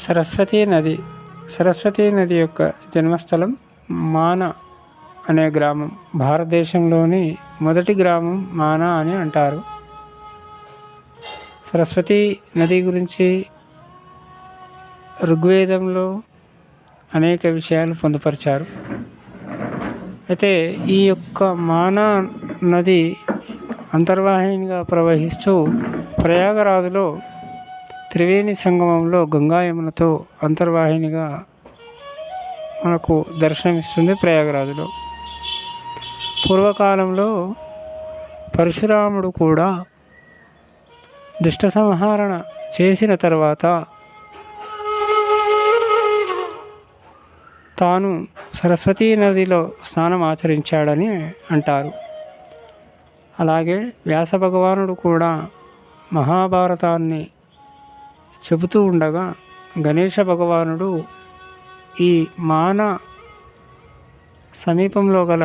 సరస్వతీ నది. సరస్వతీ నది యొక్క జన్మస్థలం మాన అనే గ్రామం. భారతదేశంలోని మొదటి గ్రామం మానా అని అంటారు. సరస్వతీ నది గురించి ఋగ్వేదంలో అనేక విషయాలు పొందుపరిచారు. అయితే ఈ యొక్క మానా నది అంతర్వాహినిగా ప్రవహిస్తూ ప్రయాగరాజులో త్రివేణి సంగమంలో గంగా యమునతో అంతర్వాహినిగా మనకు దర్శనమిస్తుంది. ప్రయాగరాజులో పూర్వకాలంలో పరశురాముడు కూడా దుష్ట సంహరణ చేసిన తర్వాత తాను సరస్వతీ నదిలో స్నానం ఆచరించాడని అంటారు. అలాగే వ్యాస భగవానుడు కూడా మహాభారతాన్ని చెబుతూ ఉండగా గణేశ భగవానుడు ఈ మాన సమీపంలో గల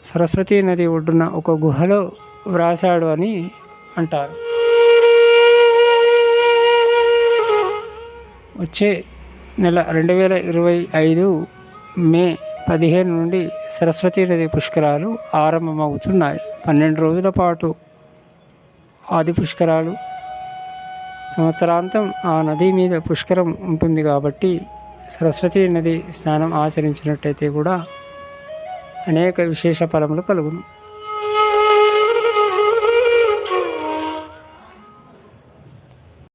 సరస్వతీ నది ఒడ్డున ఒక గుహలో వ్రాసాడు అని అంటారు. వచ్చే నెల 2025 మే 15 నుండి సరస్వతీ నది పుష్కరాలు ఆరంభమవుతున్నాయి. 12 రోజుల పాటు ఆది పుష్కరాలు. సంవత్సరాంతం ఆ నది మీద పుష్కరం ఉంటుంది కాబట్టి సరస్వతీ నది స్నానం ఆచరించినట్టయితే కూడా అనేక విశేష ఫలములు కలుగును.